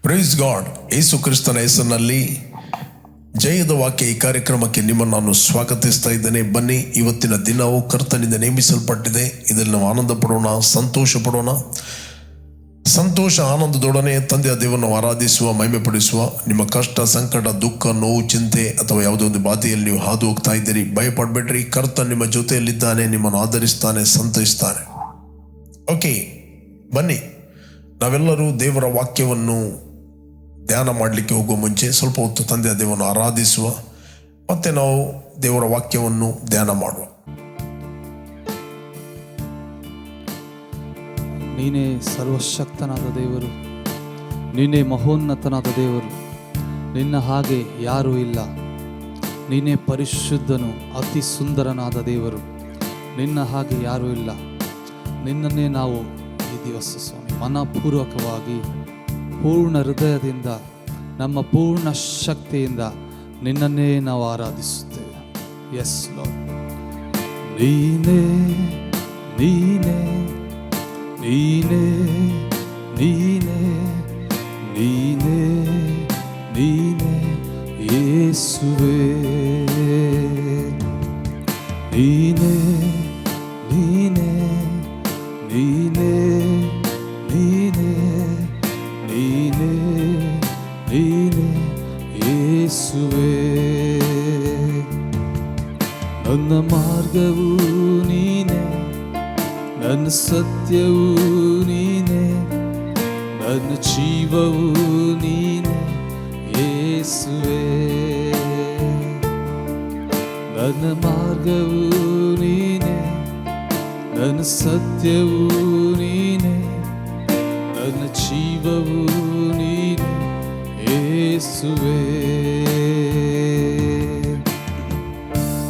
Praise God. ಯೇಸು ಕ್ರಿಸ್ತನ ಹೆಸರಿನಲ್ಲಿ ಜಯದ ವಾಕ್ಯ ಈ ಕಾರ್ಯಕ್ರಮಕ್ಕೆ ನಿಮ್ಮನ್ನು ನಾನು ಸ್ವಾಗತಿಸ್ತಾ ಇದ್ದೇನೆ. ಬನ್ನಿ, ಇವತ್ತಿನ ದಿನವು ಕರ್ತನಿಂದ ನೇಮಿಸಲ್ಪಟ್ಟಿದೆ. ಇದರಲ್ಲಿ ನಾವು ಆನಂದ ಪಡೋಣ, ಸಂತೋಷ ಪಡೋಣ. ಸಂತೋಷ ಆನಂದದೊಡನೆ ತಂದೆಯ ದೇವರನ್ನು ಆರಾಧಿಸುವ, ಮಹಿಮೆ ಪಡಿಸುವ. ನಿಮ್ಮ ಕಷ್ಟ, ಸಂಕಟ, ದುಃಖ, ನೋವು, ಚಿಂತೆ ಅಥವಾ ಯಾವುದೋ ಒಂದು ಬಾಧೆಯಲ್ಲಿ ನೀವು ಹಾದು ಹೋಗ್ತಾ ಇದ್ದೀರಿ, ಭಯಪಡಬೇಡ್ರಿ. ಕರ್ತ ನಿಮ್ಮ ಜೊತೆಯಲ್ಲಿದ್ದಾನೆ, ನಿಮ್ಮನ್ನು ಆಧರಿಸ್ತಾನೆ, ಸಂತೈಸ್ತಾನೆ. ಓಕೆ, ಬನ್ನಿ ನಾವೆಲ್ಲರೂ ದೇವರ ವಾಕ್ಯವನ್ನು ಧ್ಯಾನ ಮಾಡಲಿಕ್ಕೆ ಹೋಗುವ ಮುಂಚೆ ಸ್ವಲ್ಪ ಹೊತ್ತು ತಂದೆಯ ದೇವರನ್ನು ಆರಾಧಿಸುವ, ಮತ್ತೆ ನಾವು ದೇವರ ವಾಕ್ಯವನ್ನು ಧ್ಯಾನ ಮಾಡುವ. ನೀನೇ ಸರ್ವಶಕ್ತನಾದ ದೇವರು, ನೀನೇ ಮಹೋನ್ನತನಾದ ದೇವರು, ನಿನ್ನ ಹಾಗೆ ಯಾರೂ ಇಲ್ಲ. ನೀನೇ ಪರಿಶುದ್ಧನು, ಅತಿ ಸುಂದರನಾದ ದೇವರು, ನಿನ್ನ ಹಾಗೆ ಯಾರೂ ಇಲ್ಲ. ನಿನ್ನನ್ನೇ ನಾವು ಈ ದಿವಸ ಸ್ವಾಮಿ ಮನಪೂರ್ವಕವಾಗಿ ಪೂರ್ಣ ಹೃದಯದಿಂದ, ನಮ್ಮ ಪೂರ್ಣ ಶಕ್ತಿಯಿಂದ ನಿನ್ನನ್ನೇ ನಾವು ಆರಾಧಿಸುತ್ತೇವೆ. ಎಸ್ ಲಾರ್ಡ್, ನೀನೇ ನೀನೇ ನೀನೇ ನೀನೇ ನೀನೇ ನೀನೇ ಯೇಸುವೇ, ನೀನೇ ನೀನೇ ನೀನೇ ನೀನೇ ನೀನೇ ನೀನೇ ಯೇಸುವೇ. ನನ್ನ ಮಾರ್ಗವು ನೀನೇ, ನನ್ನ ಸತ್ಯವೂ ನೀನೇ, ನನ್ನ ಜೀವವೂ ನೀನೇ ಯೇಸುವೇ. ನನ್ನ ಮಾರ್ಗವು ನೀನೇ, ನನ್ನ ಸತ್ಯವೂ ನೀನೇ, ನನ್ನ ಜೀವವೂ ನೀನೇ ಯೇಸುವೇ.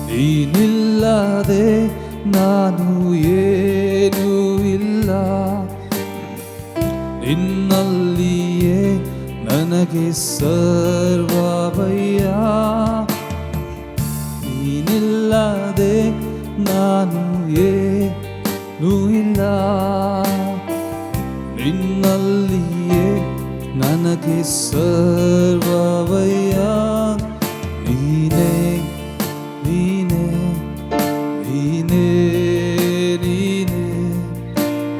ನೀನಿಲ್ಲದೆ ನಾನು ಏನೂ ಇಲ್ಲ, ನಿನ್ನಲ್ಲಿಯೇ ನನಗೆ ಸರ್ವಭಯ. ನೀನಿಲ್ಲದೆ ನಾನು ಏನೂ ಇಲ್ಲ, ನಿನ್ನಲ್ಲಿಯೇ ನನಗೆ ಸರ್ವಭಯ. ನೀನೇ ನೀನೇ ನೀನೇ ನೀನೇ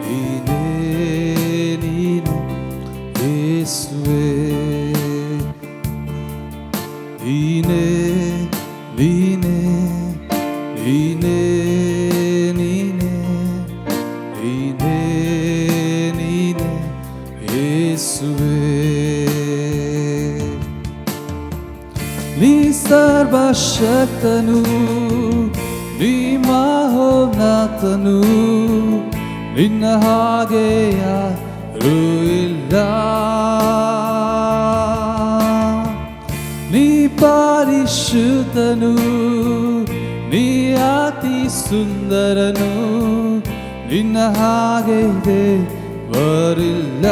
ನೀನೇ ನೀನೇ ಯೇಸುವೇ. ನೀನೇ ನೀನೇ ನೀನೇ ನೀನೇ ನೀನೇ ನೀನೇ ಯೇಸುವೇ. ನೀ ಸರ್ವಶಕ್ತನು, ನೀ ಮಹೋನ್ನತನು, ನಿನ್ನ ಹಾಗೆ ಯಾರೂ ಇಲ್ಲ. ನೀ ಪರಿಶುದ್ಧನು, ನೀ ಅತಿ ಸುಂದರನು, ನಿನ್ನ ಹಾಗೆ ದೇವರಿಲ್ಲ.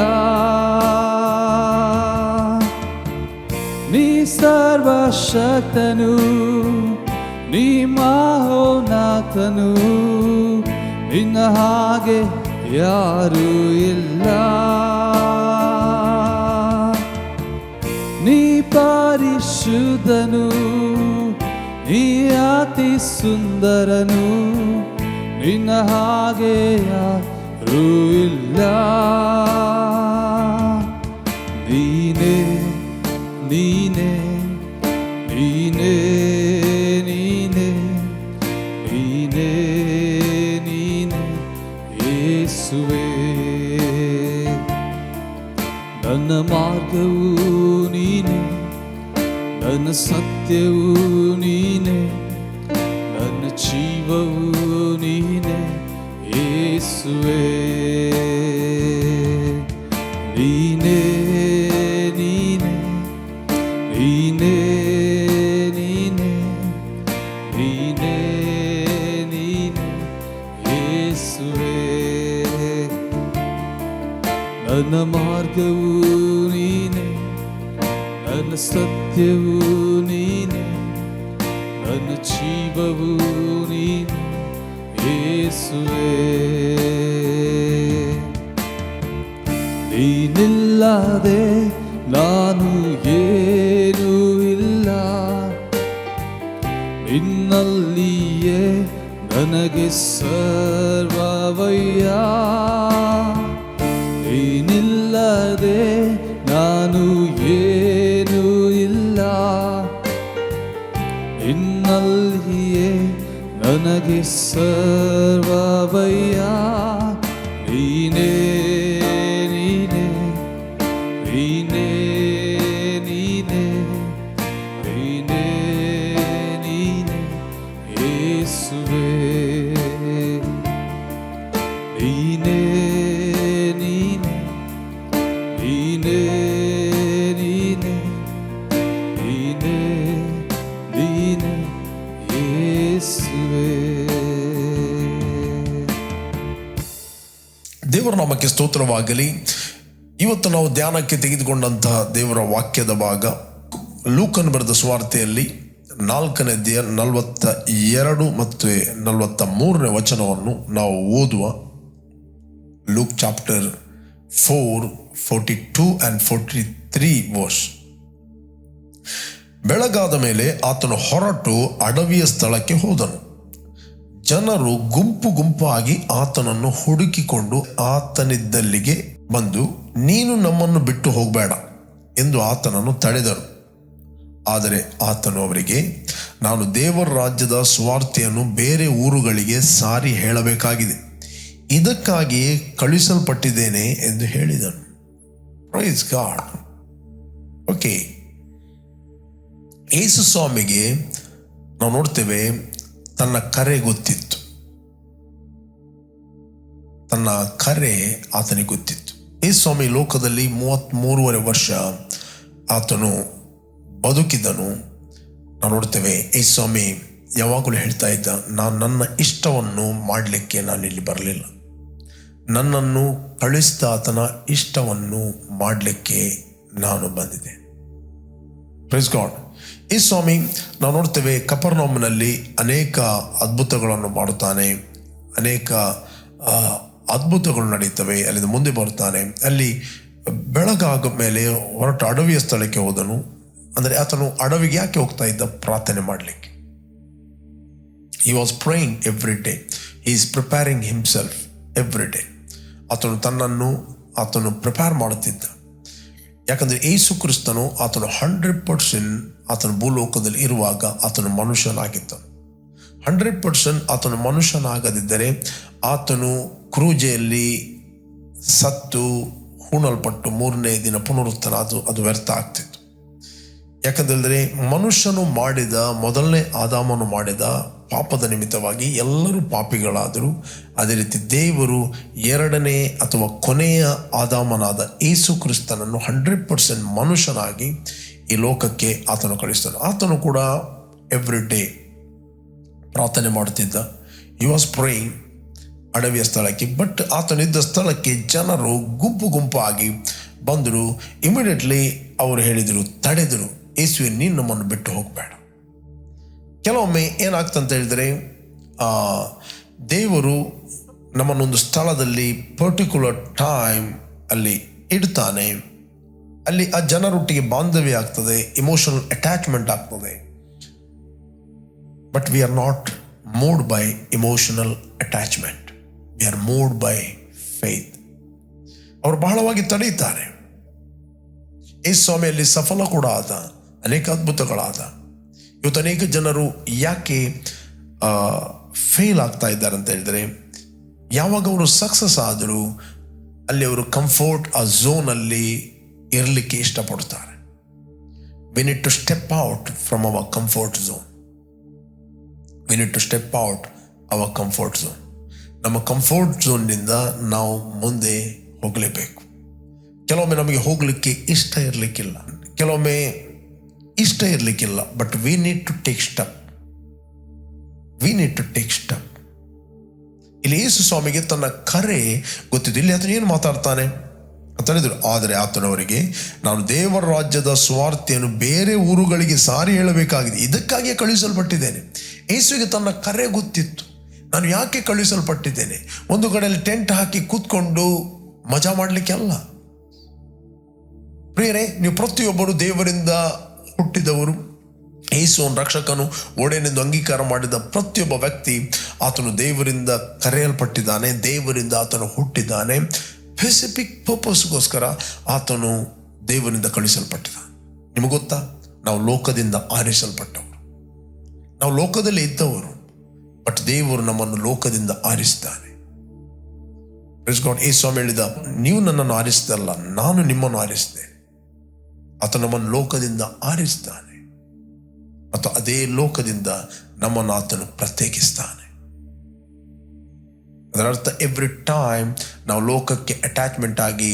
ನೀ ಸರ್ವಶಕ್ತನು, ನೀ ಮಹೋನ್ನತನು, ನಿನ್ನ ಹಾಗೆ ಯಾರೂ ಇಲ್ಲ. ನೀ ಪರಿಶುದ್ಧನು, ನೀ ಅತಿ ಸುಂದರನು, ನಿನ್ನ ಹಾಗೆ ಯಾರೂ ಇಲ್ಲ. ನೀನೇ ನೀನೇ ನೀನೇ ನೀನೇ ನೀನೇ ನೀನೇ ಯೇಸುವೇ. ನನ್ನ ಮಾರ್ಗವು ನೀನೇ, ನನ್ನ ಸತ್ಯವೂ ನೀನೇ, ನನ್ನ ಜೀವವೂ ನೀನೇ ಯೇಸುವೇ. ನೀನೇ ನೀನೇ ನೀನೇ ನೀನೇ ನೀನೇ ನೀನೇ ಯೇಸುವೇ. ನನ್ನ ಮಾರ್ಗವು ನೀನೇ, ನನ್ನ ಸತ್ಯವೂ ನೀನೇ, ನನ್ನ ಜೀವವೂ ನೀನೇ ಯೇಸುವೇ. ನೀನಿಲ್ಲದೆ ನಾನು ಏನೂ ಇಲ್ಲ, ನಿನ್ನಲ್ಲಿಯೇ ನನಗೆ ಸರ್ವವಯ್ಯ. ನೀನಿಲ್ಲದೆ ನಾನು ಏನೂ ಇಲ್ಲ, ನಿನ್ನಲ್ಲಿಯೇ ನನಗೆ ಸರ್ವವಯ್ಯ. ನೀನೇ ನೀನೇ ನೀನೇ ನೀನೇ ನೀನೇ ನೀನೇ ಯೇಸುವೇ. ನೀನೇ ನೀನೇ ನೀನೇ ನೀನೇ ನೀನೇ ನೀನೇ ಯೇಸುವೇ. ದೇವರ ನಾಮಕ್ಕೆ ಸ್ತೋತ್ರವಾಗಲಿ. ಇವತ್ತು ನಾವು ಧ್ಯಾನಕ್ಕೆ ತೆಗೆದುಕೊಂಡಂತಹ ದೇವರ ವಾಕ್ಯದ ಭಾಗ ಲೂಕನ್ ಬರೆದ ಸುವಾರ್ತೆಯಲ್ಲಿ 4ನೇ ಅಧ್ಯಾಯ 42 ಮತ್ತು 43ನೇ ವಚನವನ್ನು ನಾವು ಓದುವ. Luke chapter 4, 42 and 43 verse. ಬೆಳಗಾದ ಮೇಲೆ ಆತನು ಹೊರಟು ಅಡವಿಯ ಸ್ಥಳಕ್ಕೆ ಹೋದನು. ಜನರು ಗುಂಪು ಗುಂಪಾಗಿ ಆತನನ್ನು ಹುಡುಕಿಕೊಂಡು ಆತನಿದ್ದಲ್ಲಿಗೆ ಬಂದು, ನೀನು ನಮ್ಮನ್ನು ಬಿಟ್ಟು ಹೋಗಬೇಡ ಎಂದು ಆತನನ್ನು ತಡೆದರು. ಆದರೆ ಆತನು ಅವರಿಗೆ, ನಾನು ದೇವರ ರಾಜ್ಯದ ಸುವಾರ್ತೆಯನ್ನು ಬೇರೆ ಊರುಗಳಿಗೆ ಸಾರಿ ಹೇಳಬೇಕಾಗಿದೆ, ಇದಕ್ಕಾಗಿಯೇ ಕಳುಹಿಸಲ್ಪಟ್ಟಿದ್ದೇನೆ ಎಂದು ಹೇಳಿದನು. Praise God. ಓಕೆ, ಯೇಸು ಸ್ವಾಮಿಗೆ ನಾವು ನೋಡ್ತೇವೆ ತನ್ನ ಕರೆ ಗೊತ್ತಿತ್ತು. ತನ್ನ ಕರೆ ಆತನಿಗೆ ಗೊತ್ತಿತ್ತು. ಯೇಸು ಸ್ವಾಮಿ ಲೋಕದಲ್ಲಿ 33.5 ವರ್ಷ ಆತನು ಬದುಕಿದನು. ನಾವು ನೋಡ್ತೇವೆ ಯೇಸು ಸ್ವಾಮಿ ಯಾವಾಗಲೂ ಹೇಳ್ತಾ ಇದ್ದ, ನಾನು ನನ್ನ ಇಷ್ಟವನ್ನು ಮಾಡಲಿಕ್ಕೆ ನಾನು ಇಲ್ಲಿ ಬರಲಿಲ್ಲ, ನನ್ನನ್ನು ಕಳಿಸಿದ ಆತನ ಇಷ್ಟವನ್ನು ಮಾಡಲಿಕ್ಕೆ ನಾನು ಬಂದಿದೆ. Praise God. ಈ ಸ್ವಾಮಿ ನಾವು ನೋಡ್ತೇವೆ ಕಪರ್ನೌಮಿನಲ್ಲಿ ಅನೇಕ ಅದ್ಭುತಗಳನ್ನು ಮಾಡುತ್ತಾನೆ, ಅನೇಕ ಅದ್ಭುತಗಳು ನಡೀತವೆ. ಅಲ್ಲಿಂದ ಮುಂದೆ ಬರುತ್ತಾನೆ. ಅಲ್ಲಿ ಬೆಳಗಾಗ ಮೇಲೆ ಹೊರಟು ಅಡವಿಯ ಸ್ಥಳಕ್ಕೆ ಹೋದನು. ಅಂದರೆ ಆತನು ಅಡವಿಗೆ ಯಾಕೆ ಹೋಗ್ತಾ ಇದ್ದ? ಪ್ರಾರ್ಥನೆ ಮಾಡಲಿಕ್ಕೆ. He was praying every day. He is preparing himself every day. ಆತನು ತನ್ನನ್ನು ಪ್ರಿಪೇರ್ ಮಾಡುತ್ತಿದ್ದ. ಯಾಕಂದರೆ ಯೇಸು ಕ್ರಿಸ್ತನು ಆತನು 100% ಆತನು ಭೂಲೋಕದಲ್ಲಿ ಇರುವಾಗ ಆತನು ಮನುಷ್ಯನಾಗಿದ್ದನು. 100% ಆತನು ಮನುಷ್ಯನಾಗದಿದ್ದರೆ ಆತನು ಕ್ರೂಜೆಯಲ್ಲಿ ಸತ್ತು ಹೂಣಲ್ಪಟ್ಟು 3ನೇ ದಿನ ಪುನರುತ್ಥಾನ ಅದು ವ್ಯರ್ಥ ಆಗ್ತಿತ್ತು. ಯಾಕಂದರೆ ಮನುಷ್ಯನು ಮಾಡಿದ ಮೊದಲನೇ ಆದಾಮನು ಮಾಡಿದ ಪಾಪದ ನಿಮಿತ್ತವಾಗಿ ಎಲ್ಲರೂ ಪಾಪಿಗಳಾದರು. ಅದೇ ರೀತಿ ದೇವರು 2ನೇ ಅಥವಾ ಕೊನೆಯ ಆದಾಮನಾದ ಯೇಸು ಕ್ರಿಸ್ತನನ್ನು 100% ಮನುಷ್ಯನಾಗಿ ಈ ಲೋಕಕ್ಕೆ ಆತನು ಕಳಿಸ್ತಾನೆ. ಆತನು ಕೂಡ ಎವ್ರಿ ಡೇ ಪ್ರಾರ್ಥನೆ ಮಾಡುತ್ತಿದ್ದ. ಹಿ ವಾಸ್ ಪ್ರೇಯಿಂಗ್ ಅಡವಿಯ ಸ್ಥಳಕ್ಕೆ. ಬಟ್ ಆತನಿದ್ದ ಸ್ಥಳಕ್ಕೆ ಜನರು ಗುಂಪು ಗುಂಪಾಗಿ ಬಂದರು. ಇಮಿಡಿಯೇಟ್ಲಿ ಅವರು ಹೇಳಿದರು, ತಡೆದರು, ಯೇಸುವೆ ನೀನು ನಮ್ಮನ್ನು ಬಿಟ್ಟು ಹೋಗಬೇಡ. ಕೆಲವೊಮ್ಮೆ ಏನಾಗ್ತಂತ ಹೇಳಿದರೆ, ದೇವರು ನಮ್ಮನ್ನೊಂದು ಸ್ಥಳದಲ್ಲಿ ಪರ್ಟಿಕ್ಯುಲರ್ ಟೈಮ್ ಅಲ್ಲಿ ಇಡ್ತಾನೆ. ಅಲ್ಲಿ ಆ ಜನರೊಟ್ಟಿಗೆ ಬಾಂಧವ್ಯ ಆಗ್ತದೆ, ಇಮೋಷನಲ್ ಅಟ್ಯಾಚ್ಮೆಂಟ್ ಆಗ್ತದೆ. But we are not moved by emotional attachment, we are moved by faith. ಅವರು ಬಹಳವಾಗಿ ತಡೆಯುತ್ತಾರೆ. ಯೇಸು ಸ್ವಾಮಿಯಲ್ಲಿ ಸಫಲ ಕೂಡ ಆದ, ಅನೇಕ ಅದ್ಭುತಗಳಾದ. ಇವತ್ತು ಅನೇಕ ಜನರು ಯಾಕೆ ಫೇಲ್ ಆಗ್ತಾ ಇದ್ದಾರೆ ಅಂತ ಹೇಳಿದರೆ, ಯಾವಾಗ ಅವರು ಸಕ್ಸಸ್ ಆದರೂ ಅಲ್ಲಿ ಅವರು ಕಂಫರ್ಟ್ ಆ ಝೋನಲ್ಲಿ ಇರಲಿಕ್ಕೆ ಇಷ್ಟಪಡ್ತಾರೆ. We need to step out from our comfort zone. We need to step out our comfort zone. ನಮ್ಮ ಕಂಫರ್ಟ್ ಝೋನ್ನಿಂದ ನಾವು ಮುಂದೆ ಹೋಗಲೇಬೇಕು. ಕೆಲವೊಮ್ಮೆ ನಮಗೆ ಹೋಗಲಿಕ್ಕೆ ಇಷ್ಟ ಇರಲಿಕ್ಕಿಲ್ಲ, ಕೆಲವೊಮ್ಮೆ ಇಷ್ಟ ಇರಲಿಕ್ಕಿಲ್ಲ. But we need to take step. We need to take step. ಇಲ್ಲಿ ಯೇಸು ಸ್ವಾಮಿಗೆ ತನ್ನ ಕರೆ ಗೊತ್ತಿದ್ದು. ಇಲ್ಲಿ ಆತನು ಏನು ಮಾತಾಡ್ತಾನೆ ಅಂತ ಹೇಳಿದ್ರು. ಆದರೆ ಆತನವರಿಗೆ, ನಾನು ದೇವರ ರಾಜ್ಯದ ಸುವಾರ್ತೆಯನ್ನು ಬೇರೆ ಊರುಗಳಿಗೆ ಸಾರಿ ಹೇಳಬೇಕಾಗಿದೆ, ಇದಕ್ಕಾಗಿಯೇ ಕಳುಹಿಸಲ್ಪಟ್ಟಿದ್ದೇನೆ. ಯೇಸುವಿಗೆ ತನ್ನ ಕರೆ ಗೊತ್ತಿತ್ತು. ನಾನು ಯಾಕೆ ಕಳುಹಿಸಲ್ಪಟ್ಟಿದ್ದೇನೆ? ಒಂದು ಕಡೆಯಲ್ಲಿ ಟೆಂಟ್ ಹಾಕಿ ಕೂತ್ಕೊಂಡು ಮಜಾ ಮಾಡಲಿಕ್ಕೆ ಅಲ್ಲ. ಪ್ರಿಯರೇ, ನೀವು ಪ್ರತಿಯೊಬ್ಬರು ದೇವರಿಂದ ಹುಟ್ಟಿದವರು. ಯೇಸುವನ್ನು ರಕ್ಷಕನು ಒಡೆಯನೆಂದು ಅಂಗೀಕಾರ ಮಾಡಿದ ಪ್ರತಿಯೊಬ್ಬ ವ್ಯಕ್ತಿ ಆತನು ದೇವರಿಂದ ಕರೆಯಲ್ಪಟ್ಟಿದ್ದಾನೆ, ದೇವರಿಂದ ಆತನು ಹುಟ್ಟಿದ್ದಾನೆ. ಸ್ಪೆಸಿಫಿಕ್ ಪರ್ಪಸ್ಗೋಸ್ಕರ ಆತನು ದೇವರಿಂದ ಕಳಿಸಲ್ಪಟ್ಟಿದ್ದಾನೆ. ನಿಮಗೆ ಗೊತ್ತಾ, ನಾವು ಲೋಕದಿಂದ ಆರಿಸಲ್ಪಟ್ಟವರು, ನಾವು ಲೋಕದಲ್ಲಿ ಇದ್ದವರು, ಬಟ್ ದೇವರು ನಮ್ಮನ್ನು ಲೋಕದಿಂದ ಆರಿಸಿದ್ದಾನೆ. ಯೇಸು ಸ್ವಾಮಿ ಹೇಳಿದ, ನೀವು ನನ್ನನ್ನು ಆರಿಸಿದಲ್ಲ, ನಾನು ನಿಮ್ಮನ್ನು ಆರಿಸಿದೆ. ಆತ ನಮ್ಮನ್ನು ಲೋಕದಿಂದ ಆರಿಸಿದ್ದಾನೆ ಮತ್ತು ಅದೇ ಲೋಕದಿಂದ ನಮ್ಮನ್ನು ಆತನು ಪ್ರತ್ಯೇಕಿಸ್ತಾನೆ. ಅದರರ್ಥ ಎವ್ರಿ ಟೈಮ್ ನಾವು ಲೋಕಕ್ಕೆ ಅಟ್ಯಾಚ್ಮೆಂಟ್ ಆಗಿ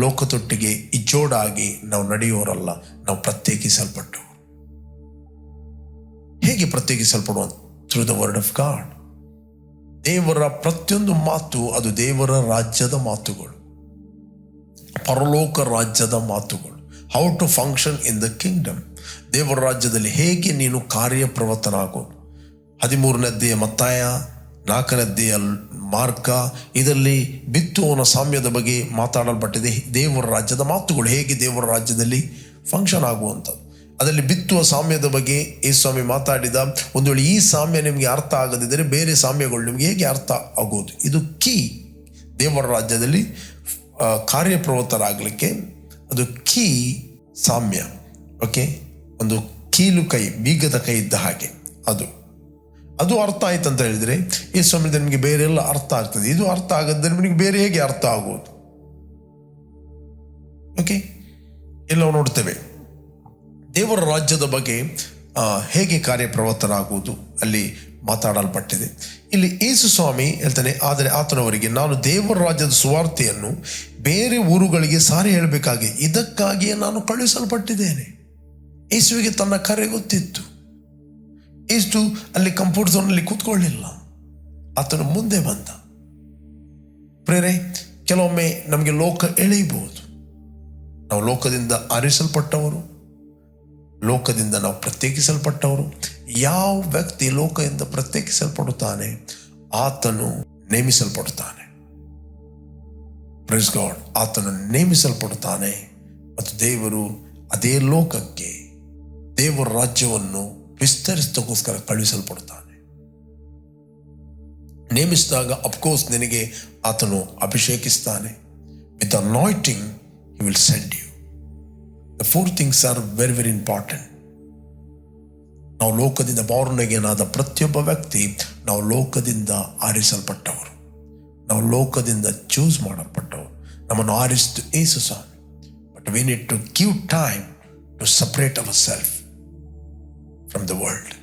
ಲೋಕದೊಟ್ಟಿಗೆ ಇಜ್ಜೋಡಾಗಿ ನಾವು ನಡೆಯೋರಲ್ಲ, ನಾವು ಪ್ರತ್ಯೇಕಿಸಲ್ಪಟ್ಟವು. ಹೇಗೆ ಪ್ರತ್ಯೇಕಿಸಲ್ಪಡುವ? Through the word of God. ದೇವರ ಪ್ರತಿಯೊಂದು ಮಾತು ಅದು ದೇವರ ರಾಜ್ಯದ ಮಾತುಗಳು, ಪರಲೋಕ ರಾಜ್ಯದ ಮಾತುಗಳು. How to function in the kingdom. ದೇವರ ರಾಜ್ಯದಲ್ಲಿ ಹೇಗೆ ನೀನು ಕಾರ್ಯಪ್ರವರ್ತನಾಗೋದು. 13ನೇ ಅಧ್ಯಾಯ ಮತ್ತಾಯ, 4ನೇ ಅಧ್ಯಾಯ ಮಾರ್ಕ, ಇದರಲ್ಲಿ ಬಿತ್ತುವವನ ಸಾಮ್ಯದ ಬಗ್ಗೆ ಮಾತಾಡಲ್ಪಟ್ಟಿದೆ. ದೇವರ ರಾಜ್ಯದ ಮಾತುಗಳು ಹೇಗೆ ದೇವರ ರಾಜ್ಯದಲ್ಲಿ ಫಂಕ್ಷನ್ ಆಗುವಂಥದ್ದು. ಅದರಲ್ಲಿ ಬಿತ್ತುವ ಸಾಮ್ಯದ ಬಗ್ಗೆ ಯೇಸು ಸ್ವಾಮಿ ಮಾತಾಡಿದ. ಒಂದು ವೇಳೆ ಈ ಸಾಮ್ಯ ನಿಮಗೆ ಅರ್ಥ ಆಗದಿದ್ದರೆ ಬೇರೆ ಸಾಮ್ಯಗಳು ನಿಮಗೆ ಹೇಗೆ ಅರ್ಥ ಆಗೋದು? ಇದು ಕೀ. ದೇವರ ರಾಜ್ಯದಲ್ಲಿ ಕಾರ್ಯಪ್ರವೃತ್ತರಾಗಲಿಕ್ಕೆ ಅದು ಕೀ ಸಾಮ್ಯ. ಓಕೆ, ಒಂದು ಕೀಲು ಕೈ, ಬೀಗದ ಕೈ ಇದ್ದ ಹಾಗೆ ಅದು ಅರ್ಥ ಆಯ್ತು ಅಂತ ಹೇಳಿದರೆ ಈ ಸಮಯದಲ್ಲಿ ನಿಮಗೆ ಬೇರೆ ಎಲ್ಲ ಅರ್ಥ ಆಗ್ತದೆ. ಇದು ಅರ್ಥ ಆಗದಿದ್ದರೆ ನಿಮಗೆ ಬೇರೆ ಹೇಗೆ ಅರ್ಥ ಆಗೋದು? ಓಕೆ, ಎಲ್ಲ ನೋಡ್ತೇವೆ. ದೇವರ ರಾಜ್ಯದ ಬಗ್ಗೆ ಹೇಗೆ ಕಾರ್ಯಪ್ರವರ್ತನಾಗುವುದು ಅಲ್ಲಿ ಮಾತಾಡಲ್ಪಟ್ಟಿದೆ. ಇಲ್ಲಿ ಯೇಸು ಸ್ವಾಮಿ ಹೇಳ್ತಾನೆ, ಆದರೆ ಆತನವರಿಗೆ ನಾನು ದೇವರ ರಾಜ್ಯದ ಸುವಾರ್ತೆಯನ್ನು ಬೇರೆ ಊರುಗಳಿಗೆ ಸಾರಿ ಹೇಳಬೇಕಾಗಿ ಇದಕ್ಕಾಗಿಯೇ ನಾನು ಕಳುಹಿಸಲ್ಪಟ್ಟಿದ್ದೇನೆ. ಯೇಸುವಿಗೆ ತನ್ನ ಕರೆ ಗೊತ್ತಿತ್ತು. ಯೇಸು ಅಲ್ಲಿ ಕಂಫರ್ಟ್ ಝೋನಲ್ಲಿ ಕೂತ್ಕೊಳ್ಳಿಲ್ಲ, ಆತನು ಮುಂದೆ ಬಂದ. ಪ್ರೇರೆ, ಕೆಲವೊಮ್ಮೆ ನಮಗೆ ಲೋಕ ಎಳೆಯಬಹುದು. ನಾವು ಲೋಕದಿಂದ ಆರಿಸಲ್ಪಟ್ಟವರು, ಲೋಕದಿಂದ ನಾವು ಪ್ರತ್ಯೇಕಿಸಲ್ಪಟ್ಟವರು. ಯಾವ ವ್ಯಕ್ತಿ ಲೋಕದಿಂದ ಪ್ರತ್ಯೇಕಿಸಲ್ಪಡುತ್ತಾನೆ ಆತನು ನೇಮಿಸಲ್ಪಡುತ್ತಾನೆ. ಪ್ರೈಸ್ ಗಾಡ್, ಆತನು ನೇಮಿಸಲ್ಪಡುತ್ತಾನೆ ಮತ್ತು ದೇವರು ಅದೇ ಲೋಕಕ್ಕೆ ದೇವರ ರಾಜ್ಯವನ್ನು ವಿಸ್ತರಿಸೋಕ್ಕೋಸ್ಕರ ಕಳುಹಿಸಲ್ಪಡುತ್ತಾನೆ. ನೇಮಿಸಿದಾಗ ಅಫ್ಕೋರ್ಸ್ ನಿನಗೆ ಆತನು ಅಭಿಷೇಕಿಸ್ತಾನೆ. With anointing he will send you. The 4 things are very, very important. ನಾವು ಲೋಕದಿಂದ ಬಾರ್ನಗೇನಾದ ಪ್ರತಿಯೊಬ್ಬ ವ್ಯಕ್ತಿ ನಾವು ಲೋಕದಿಂದ ಆರಿಸಲ್ಪಟ್ಟವರು, ನಾವು ಲೋಕದಿಂದ ಚೂಸ್ ಮಾಡಲ್ಪಟ್ಟವರು. ನಮ್ಮನ್ನು ಆರಿಸಿತು Yesu Swami. But we need to give time to separate our self from the world.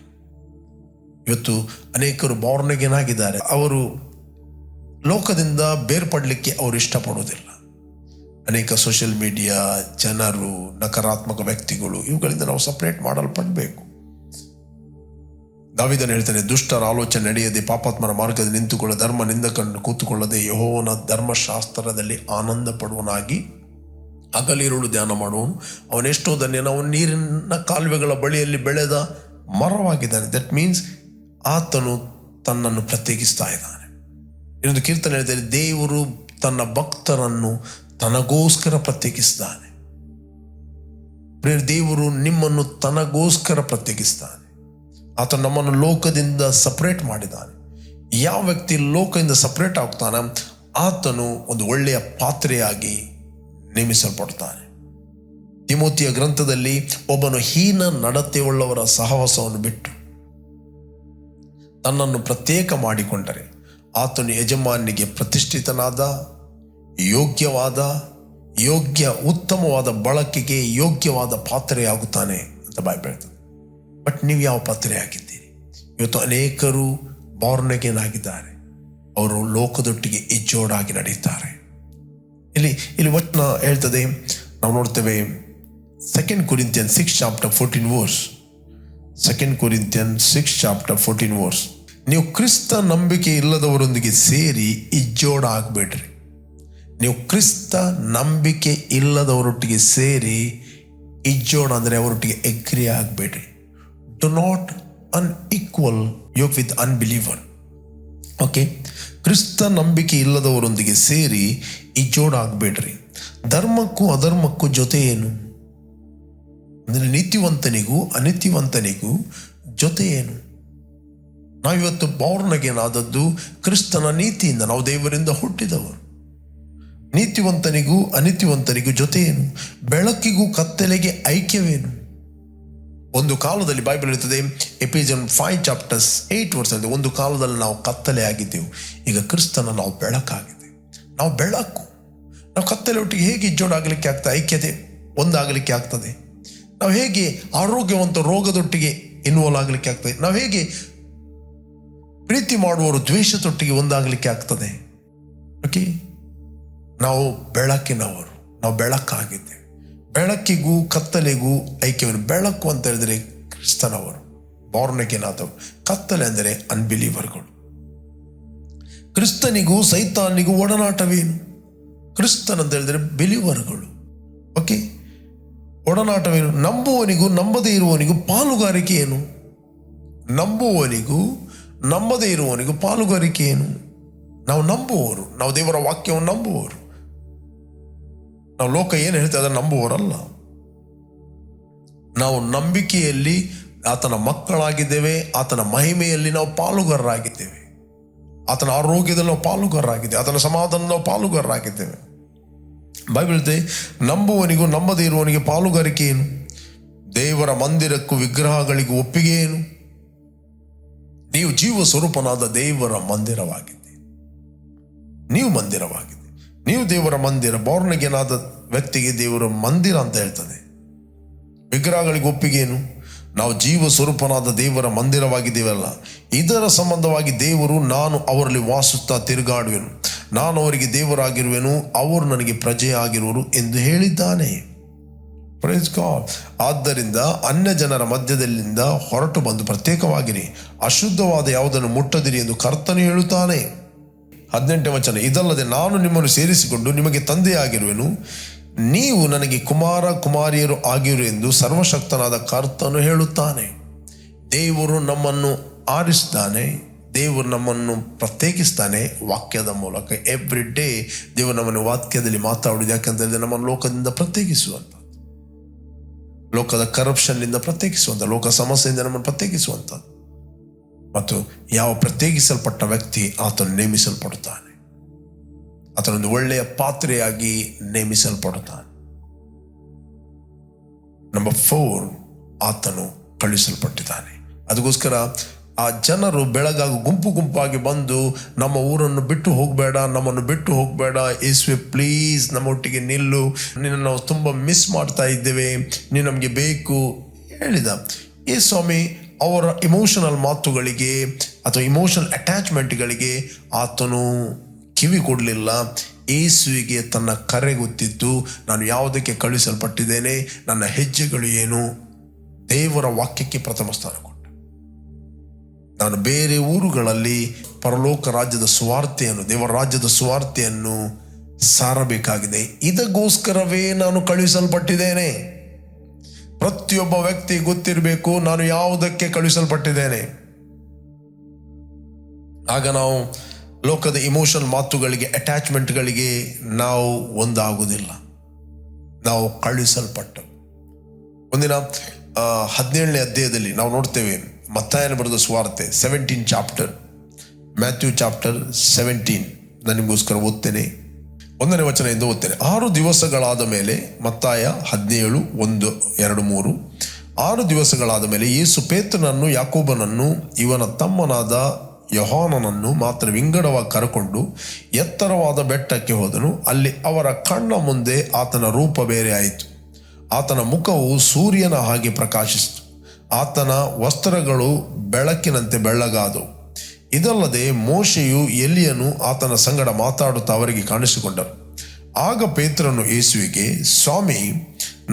ಇವತ್ತು ಅನೇಕರು ಬಾರ್ನಗೇನ್ ಆಗಿದ್ದಾರೆ, ಅವರು ಲೋಕದಿಂದ ಬೇರ್ಪಡಲಿಕ್ಕೆ ಅವರು ಇಷ್ಟಪಡೋದಿಲ್ಲ. ಅನೇಕ ಸೋಷಿಯಲ್ ಮೀಡಿಯಾ, ಜನರು, ನಕಾರಾತ್ಮಕ ವ್ಯಕ್ತಿಗಳು, ಇವುಗಳಿಂದ ನಾವು ಸಪ್ರೇಟ್ ಮಾಡಲ್ಪಡಬೇಕು. ದಾವೀದನು ಹೇಳ್ತಾನೆ, ದುಷ್ಟರ ಆಲೋಚನೆ ನಡೆಯದೆ ಪಾಪಾತ್ಮರ ಮಾರ್ಗದಲ್ಲಿ ನಿಂತುಕೊಳ್ಳ ಧರ್ಮ ನಿಂದಕನ್ನು ಕೂತುಕೊಳ್ಳದೆ ಯೆಹೋವನ ಧರ್ಮಶಾಸ್ತ್ರದಲ್ಲಿ ಆನಂದ ಪಡುವನಾಗಿ ಹಗಲಿರುಳು ಧ್ಯಾನ ಮಾಡುವನು. ಅವನೆಷ್ಟೋ ಧನ್ಯನು, ಅವನು ನೀರಿನ ಕಾಲುವೆಗಳ ಬಳಿಯಲ್ಲಿ ಬೆಳೆದ ಮರವಾಗಿದ್ದಾನೆ. ದಟ್ ಮೀನ್ಸ್ ಆತನು ತನ್ನನ್ನು ಪ್ರತ್ಯೇಕಿಸ್ತಾ ಇದ್ದಾನೆ. ಇನ್ನೊಂದು ಕೀರ್ತನೆ ಹೇಳಿದರೆ, ದೇವರು ತನ್ನ ಭಕ್ತರನ್ನು ತನಗೋಸ್ಕರ ಪ್ರತ್ಯೇಕಿಸ್ತಾನೆ. ದೇವರು ನಿಮ್ಮನ್ನು ತನಗೋಸ್ಕರ ಪ್ರತ್ಯೇಕಿಸ್ತಾನೆ. ಆತ ನಮ್ಮನ್ನು ಲೋಕದಿಂದ ಸಪರೇಟ್ ಮಾಡಿದ್ದಾನೆ. ಯಾವ ವ್ಯಕ್ತಿ ಲೋಕದಿಂದ ಸಪರೇಟ್ ಆಗ್ತಾನೆ ಆತನು ಒಂದು ಒಳ್ಳೆಯ ಪಾತ್ರೆಯಾಗಿ ನೇಮಿಸಲ್ಪಡ್ತಾನೆ. ತಿಮೋತಿಯ ಗ್ರಂಥದಲ್ಲಿ ಒಬ್ಬನು ಹೀನ ನಡತೆಯುಳ್ಳವರ ಸಹವಾಸವನ್ನು ಬಿಟ್ಟು ತನ್ನನ್ನು ಪ್ರತ್ಯೇಕ ಮಾಡಿಕೊಂಡರೆ ಆತನು ಯಜಮಾನಿಗೆ ಪ್ರತಿಷ್ಠಿತನಾದ ಉತ್ತಮವಾದ ಬಳಕೆಗೆ ಯೋಗ್ಯವಾದ ಪಾತ್ರೆಯಾಗುತ್ತಾನೆ ಅಂತ ಬೈಬಲ್ ಹೇಳ್ತದೆ. ಬಟ್ ನೀವು ಯಾವ ಪಾತ್ರೆ ಆಗಿದ್ದೀರಿ? ಇವತ್ತು ಅನೇಕರು ಬಾರ್ನ್ ಆಗಿದ್ದಾರೆ, ಅವರು ಲೋಕದೊಟ್ಟಿಗೆ ಇಜ್ಜೋಡಾಗಿ ನಡೆಯುತ್ತಾರೆ. ಇಲ್ಲಿ ವಚನ ಹೇಳ್ತದೆ, ನಾವು ನೋಡ್ತೇವೆ 2 Corinthians 6:14 2 Corinthians 6:14 ನೀವು ಕ್ರಿಸ್ತ ನಂಬಿಕೆ ಇಲ್ಲದವರೊಂದಿಗೆ ಸೇರಿ ಇಜ್ಜೋಡ ಆಗಬೇಡ್ರಿ. ನೀವು ಕ್ರಿಸ್ತ ನಂಬಿಕೆ ಇಲ್ಲದವರೊಟ್ಟಿಗೆ ಸೇರಿ ಇಜ್ಜೋಣ ಅಂದರೆ ಅವರೊಟ್ಟಿಗೆ ಎಗ್ರಿ ಆಗಬೇಡ್ರಿ. Do not unequal yoke with unbeliever. Okay, ಕ್ರಿಸ್ತ ನಂಬಿಕೆ ಇಲ್ಲದವರೊಂದಿಗೆ ಸೇರಿ ಇಜ್ಜೋಡ ಆಗಬೇಡ್ರಿ. ಧರ್ಮಕ್ಕೂ ಅಧರ್ಮಕ್ಕೂ ಜೊತೆ ಏನು? ಅಂದರೆ ನೀತಿವಂತನಿಗೂ ಅನೀತಿವಂತನಿಗೂ ಜೊತೆ ಏನು? ನಾವಿವತ್ತು ಬಾರ್ನ್ ಅಗೇನ್ ಆದದ್ದು ಕ್ರಿಸ್ತನ ನೀತಿಯಿಂದ. ನಾವು ದೇವರಿಂದ ಹುಟ್ಟಿದವರು. ನೀತಿವಂತನಿಗೂ ಅನೀತಿವಂತನಿಗೂ ಜೊತೆ ಏನು? ಬೆಳಕಿಗೂ ಕತ್ತಲೆಗೆ ಐಕ್ಯವೇನು? ಒಂದು ಕಾಲದಲ್ಲಿ ಬೈಬಲ್ ಇರ್ತದೆ, ಎಫೆಸಿಯನ್ 5:8 ಒಂದು ಕಾಲದಲ್ಲಿ ನಾವು ಕತ್ತಲೆ ಆಗಿದ್ದೆವು, ಈಗ ಕ್ರಿಸ್ತನ ನಾವು ಬೆಳಕಾಗಿದ್ದೇವೆ. ನಾವು ಬೆಳಕು. ನಾವು ಕತ್ತಲೆ ಒಟ್ಟಿಗೆ ಹೇಗೆ ಜೋಡಾಗಲಿಕ್ಕೆ ಆಗ್ತದೆ? ಐಕ್ಯತೆ ಒಂದಾಗಲಿಕ್ಕೆ ಆಗ್ತದೆ. ನಾವು ಹೇಗೆ ಆರೋಗ್ಯವಂತ ರೋಗದೊಟ್ಟಿಗೆ ಇನ್ವಾಲ್ವ್ ಆಗಲಿಕ್ಕೆ ಆಗ್ತದೆ? ನಾವು ಹೇಗೆ ಪ್ರೀತಿ ಮಾಡುವವರು ದ್ವೇಷದೊಟ್ಟಿಗೆ ಒಂದಾಗಲಿಕ್ಕೆ ಆಗ್ತದೆ? ಓಕೆ, ನಾವು ಬೆಳಕಿನವರು, ನಾವು ಬೆಳಕಾಗಿದ್ದೇವೆ. ಬೆಳಕಿಗೂ ಕತ್ತಲೆಗೂ ಐಕ್ಯವನ್ನು. ಬೆಳಕು ಅಂತ ಹೇಳಿದರೆ ಕ್ರಿಸ್ತನವರು, ಬಾರ್ನ್ ಅಗೇನ್ ಆದವರು. ಕತ್ತಲೆ ಅಂದರೆ ಅನ್ಬಿಲೀವರ್ಗಳು. ಕ್ರಿಸ್ತನಿಗೂ ಸೈತಾನಿಗೂ ಒಡನಾಟವೇನು? ಕ್ರಿಸ್ತನ್ ಅಂತ ಹೇಳಿದರೆ ಬಿಲೀವರ್ಗಳು. ಓಕೆ, ಒಡನಾಟವೇನು? ನಂಬುವನಿಗೂ ನಂಬದೇ ಇರುವವನಿಗೂ ಪಾಲುಗಾರಿಕೆ ಏನು? ನಂಬುವವನಿಗೂ ನಂಬದೇ ಇರುವವನಿಗೂ ಪಾಲುಗಾರಿಕೆ ಏನು? ನಾವು ನಂಬುವವರು, ನಾವು ದೇವರ ವಾಕ್ಯವನ್ನು ನಂಬುವವರು. ನಾವು ಲೋಕ ಏನು ಹೇಳ್ತಾ ಅದನ್ನು ನಂಬುವವರಲ್ಲ. ನಾವು ನಂಬಿಕೆಯಲ್ಲಿ ಆತನ ಮಕ್ಕಳಾಗಿದ್ದೇವೆ. ಆತನ ಮಹಿಮೆಯಲ್ಲಿ ನಾವು ಪಾಲುಗಾರರಾಗಿದ್ದೇವೆ. ಆತನ ಆರೋಗ್ಯದಲ್ಲಿ ನಾವು ಪಾಲುಗಾರರಾಗಿದ್ದೇವೆ. ಆತನ ಸಮಾಧಾನ ನಾವು ಪಾಲುಗಾರರಾಗಿದ್ದೇವೆ. ಬೈಬಲ್ ಹೇಳ್ತದೆ, ನಂಬುವನಿಗೂ ನಂಬದೇ ಇರುವವನಿಗೆ ಪಾಲುಗಾರಿಕೆ ಏನು? ದೇವರ ಮಂದಿರಕ್ಕೂ ವಿಗ್ರಹಗಳಿಗೂ ಒಪ್ಪಿಗೆ ಏನು? ನೀವು ಜೀವ ಸ್ವರೂಪನಾದ ದೇವರ ಮಂದಿರವಾಗಿದೆ. ನೀವು ಮಂದಿರವಾಗಿದೆ. ನೀವು ದೇವರ ಮಂದಿರ. ಬಾರ್ನ್ ಅಗೇನ್ ಆದ ವ್ಯಕ್ತಿಗೆ ದೇವರ ಮಂದಿರ ಅಂತ ಹೇಳ್ತದೆ. ವಿಗ್ರಹಗಳಿಗೆ ಒಪ್ಪಿಗೆ ಏನು? ನಾವು ಜೀವ ಸ್ವರೂಪನಾದ ದೇವರ ಮಂದಿರವಾಗಿದ್ದೇವಲ್ಲ. ಇದರ ಸಂಬಂಧವಾಗಿ ದೇವರು, ನಾನು ಅವರಲ್ಲಿ ವಾಸಿಸುತ್ತಾ ತಿರುಗಾಡುವೆನು, ನಾನು ಅವರಿಗೆ ದೇವರಾಗಿರುವೆನು, ಅವರು ನನಗೆ ಪ್ರಜೆಯಾಗಿರುವರು ಎಂದು ಹೇಳಿದ್ದಾನೆ. Praise God. ಆದ್ದರಿಂದ ಅನ್ಯ ಜನರ ಮಧ್ಯದಲ್ಲಿಂದ ಹೊರಟು ಬಂದು ಪ್ರತ್ಯೇಕವಾಗಿರಿ, ಅಶುದ್ಧವಾದ ಯಾವುದನ್ನು ಮುಟ್ಟದಿರಿ ಎಂದು ಕರ್ತನು ಹೇಳುತ್ತಾನೆ. 18ನೇ ವಚನ, ಇದಲ್ಲದೆ ನಾನು ನಿಮ್ಮನ್ನು ಸೇರಿಸಿಕೊಂಡು ನಿಮಗೆ ತಂದೆಯಾಗಿರುವೆನು, ನೀವು ನನಗೆ ಕುಮಾರ ಕುಮಾರಿಯರು ಆಗಿರು ಎಂದು ಸರ್ವಶಕ್ತನಾದ ಕರ್ತನು ಹೇಳುತ್ತಾನೆ. ದೇವರು ನಮ್ಮನ್ನು ಆರಿಸ್ತಾನೆ. ದೇವರು ನಮ್ಮನ್ನು ಪ್ರತ್ಯೇಕಿಸ್ತಾನೆ ವಾಕ್ಯದ ಮೂಲಕ. ಎವ್ರಿ ಡೇ ದೇವರು ನಮ್ಮನ್ನು ವಾಕ್ಯದಲ್ಲಿ ಮಾತಾಡುವುದು. ಯಾಕಂತಂದರೆ ನಮ್ಮನ್ನು ಲೋಕದಿಂದ ಪ್ರತ್ಯೇಕಿಸುವಂಥ, ಲೋಕದ ಕರಪ್ಷನ್ನಿಂದ ಪ್ರತ್ಯೇಕಿಸುವಂಥ, ಲೋಕ ಸಮಸ್ಯೆಯಿಂದ ನಮ್ಮನ್ನು ಪ್ರತ್ಯೇಕಿಸುವಂಥದ್ದು. ಮತ್ತು ಯಾವ ಪ್ರತ್ಯೇಕಿಸಲ್ಪಟ್ಟ ವ್ಯಕ್ತಿ ಆತನು ನೇಮಿಸಲ್ಪಡುತ್ತಾನೆ. ಆತನೊಂದು ಒಳ್ಳೆಯ ಪಾತ್ರೆಯಾಗಿ ನೇಮಿಸಲ್ಪಡುತ್ತಾನೆ. ನಂಬರ್ 4, ಆತನು ಕಳುಹಿಸಲ್ಪಟ್ಟಿದ್ದಾನೆ. ಅದಕ್ಕೋಸ್ಕರ ಆ ಜನರು ಬೆಳಗಾಗಿ ಗುಂಪು ಗುಂಪಾಗಿ ಬಂದು, ನಮ್ಮ ಊರನ್ನು ಬಿಟ್ಟು ಹೋಗಬೇಡ, ನಮ್ಮನ್ನು ಬಿಟ್ಟು ಹೋಗಬೇಡ, ಯೇಸುವೆ ಪ್ಲೀಸ್ ನಮ್ಮೊಟ್ಟಿಗೆ ನಿಲ್ಲು, ನಿನ್ನ ನಾವು ತುಂಬ ಮಿಸ್ ಮಾಡ್ತಾ ಇದ್ದೇವೆ, ನೀನು ನಮಗೆ ಬೇಕು ಹೇಳಿದ. ಈ ಸ್ವಾಮಿ ಅವರ ಇಮೋಷನಲ್ ಮಾತುಗಳಿಗೆ ಅಥವಾ ಇಮೋಷನಲ್ ಅಟ್ಯಾಚ್ಮೆಂಟ್ಗಳಿಗೆ ಆತನು ಕಿವಿ ಕೊಡಲಿಲ್ಲ. ಯೇಸುವಿಗೆ ತನ್ನ ಕರೆ ಗೊತ್ತಿತ್ತು. ನಾನು ಯಾವುದಕ್ಕೆ ಕಳುಹಿಸಲ್ಪಟ್ಟಿದ್ದೇನೆ, ನನ್ನ ಹೆಜ್ಜೆಗಳು ಏನು? ದೇವರ ವಾಕ್ಯಕ್ಕೆ ಪ್ರಥಮ ಸ್ಥಾನ ಕೊಟ್ಟ. ನಾನು ಬೇರೆ ಊರುಗಳಲ್ಲಿ ಪರಲೋಕ ರಾಜ್ಯದ ಸುವಾರ್ತೆಯನ್ನು, ದೇವರ ರಾಜ್ಯದ ಸುವಾರ್ತೆಯನ್ನು ಸಾರಬೇಕಾಗಿದೆ. ಇದಕ್ಕೋಸ್ಕರವೇ ನಾನು ಕಳುಹಿಸಲ್ಪಟ್ಟಿದ್ದೇನೆ. ಪ್ರತಿಯೊಬ್ಬ ವ್ಯಕ್ತಿ ಗೊತ್ತಿರಬೇಕು ನಾನು ಯಾವುದಕ್ಕೆ ಕಳುಹಿಸಲ್ಪಟ್ಟಿದ್ದೇನೆ. ಆಗ ನಾವು ಲೋಕದ ಇಮೋಷನ್ ಮಾತುಗಳಿಗೆ, ಅಟ್ಯಾಚ್ಮೆಂಟ್ಗಳಿಗೆ ನಾವು ಒಂದಾಗುವುದಿಲ್ಲ. ನಾವು ಕಳುಹಿಸಲ್ಪಟ್ಟ. ಒಂದಿನ 17ನೇ ಅಧ್ಯಾಯದಲ್ಲಿ ನಾವು ನೋಡ್ತೇವೆ, ಮತ್ತಾಯನ ಬರೆದ ಸುವಾರ್ತೆ 17 ಚಾಪ್ಟರ್, ಮ್ಯಾಥ್ಯೂ ಚಾಪ್ಟರ್ 17. ನಾನು ನಿಮಗೋಸ್ಕರ ಓದ್ತೇನೆ. 1ನೇ ವಚನದಿಂದ ಓದ್ತೇನೆ. 6 ದಿವಸಗಳಾದ ಮೇಲೆ, ಮತ್ತಾಯ 17, 1, 2, 3. 6 ದಿವಸಗಳಾದ ಮೇಲೆ ಯೇಸು ಪೇತ್ರನನ್ನು, ಯಾಕೋಬನನ್ನು, ಇವನ ತಮ್ಮನಾದ ಯೋಹಾನನನ್ನು ಮಾತ್ರ ವಿಂಗಡವಾಗಿ ಕರಕೊಂಡು ಎತ್ತರವಾದ ಬೆಟ್ಟಕ್ಕೆ ಹೋದನು. ಅಲ್ಲಿ ಅವರ ಕಣ್ಣ ಮುಂದೆ ಆತನ ರೂಪ ಬೇರೆ ಆಯಿತು. ಆತನ ಮುಖವು ಸೂರ್ಯನ ಹಾಗೆ ಪ್ರಕಾಶಿಸಿತು. ಆತನ ವಸ್ತ್ರಗಳು ಬೆಳಕಿನಂತೆ ಬೆಳ್ಳಗಾದವು. ಇದಲ್ಲದೆ ಮೋಶೆಯು ಎಲಿಯನು ಆತನ ಸಂಗಡ ಮಾತಾಡುತ್ತಾ ಅವರಿಗೆ ಕಾಣಿಸಿಕೊಂಡರು. ಆಗ ಪೇತ್ರನು ಯೇಸುವಿಗೆ, ಸ್ವಾಮಿ,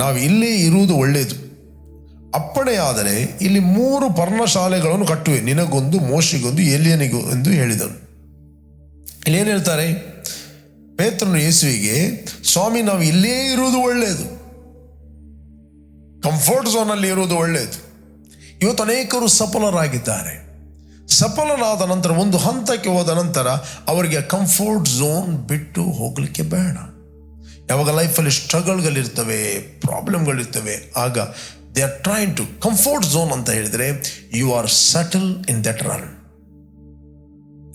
ನಾವು ಇಲ್ಲೇ ಇರುವುದು ಒಳ್ಳೆಯದು. ಅಪ್ಪಣೆಯಾದರೆ ಇಲ್ಲಿ 3 ಪರ್ಣಶಾಲೆಗಳನ್ನು ಕಟ್ಟುವೆ, ನಿನಗೊಂದು, ಮೋಶೆಗೊಂದು, ಎಲಿಯನಿಗೂ ಎಂದು ಹೇಳಿದನು. ಇಲ್ಲಿ ಏನು ಹೇಳ್ತಾರೆ? ಪೇತ್ರನು ಯೇಸುವಿಗೆ, ಸ್ವಾಮಿ, ನಾವು ಇಲ್ಲೇ ಇರುವುದು ಒಳ್ಳೆಯದು, ಕಂಫರ್ಟ್ ಝೋನಲ್ಲಿ ಇರುವುದು ಒಳ್ಳೆಯದು. ಇವತ್ತು ಅನೇಕರು ಸಫಲರಾಗಿದ್ದಾರೆ. ಸಫಲರಾದ ನಂತರ ಒಂದು ಹಂತಕ್ಕೆ ಹೋದ ನಂತರ ಅವರಿಗೆ ಕಂಫರ್ಟ್ ಝೋನ್ ಬಿಟ್ಟು ಹೋಗಲಿಕ್ಕೆ ಬೇಡ. ಯಾವಾಗ ಲೈಫಲ್ಲಿ ಸ್ಟ್ರಗಲ್ಗಳಿರ್ತವೆ, ಪ್ರಾಬ್ಲಮ್ಗಳಿರ್ತವೆ, ಆಗ they are trying to comfort zone ಅಂತ ಹೇಳಿದರೆ you are settle in that run.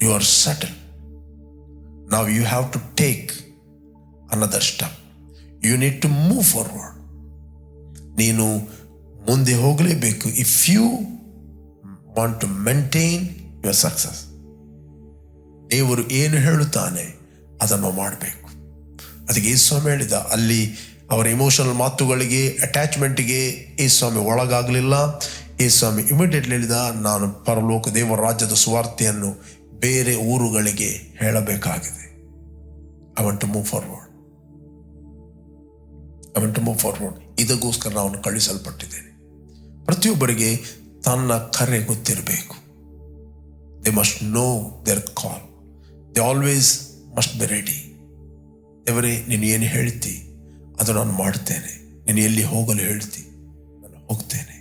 You are settle. Now you have to take another step. You need to move forward. ನೀನು ಮುಂದೆ ಹೋಗಲೇಬೇಕು if you want to maintain your success. ದೇವರು ಏನು ಹೇಳುತ್ತಾನೆ ಅದನ್ನು ಮಾಡಬೇಕು. ಅದಕ್ಕೆ ಯೇಸುಸ್ವಾಮಿ ಹೇಳಿದ, ಅಲ್ಲಿ ಅವರ ಇಮೋಷನಲ್ ಮಾತುಗಳಿಗೆ, ಅಟ್ಯಾಚ್ಮೆಂಟ್ಗೆ ಯೇಸುಸ್ವಾಮಿ ಒಳಗಾಗಲಿಲ್ಲ. ಯೇಸುಸ್ವಾಮಿ ಇಮಿಡಿಯೇಟ್ಲಿ ಹೇಳಿದ, ನಾನು ಪರಲೋಕ ದೇವರ ರಾಜ್ಯದ ಸುವಾರ್ತೆಯನ್ನು ಬೇರೆ ಊರುಗಳಿಗೆ ಹೇಳಬೇಕಾಗಿದೆ. I want to move forward. I want to move forward. ಇದಕ್ಕೋಸ್ಕರ ನಾನು ಕಳಿಸಲ್ಪಟ್ಟಿದ್ದೇನೆ. ಪ್ರತಿಯೊಬ್ಬರಿಗೆ ತನ್ನ ಕರೆ ಗೊತ್ತಿರಬೇಕು. They must know their call. They always must be ready. ದೇವರೇ, ನೀನು ಏನು ಹೇಳ್ತಿ ಅದು ನಾನು ಮಾಡ್ತೇನೆ. ನೀನು ಎಲ್ಲಿ ಹೋಗಲು ಹೇಳ್ತಿ ನಾನು ಹೋಗ್ತೇನೆ.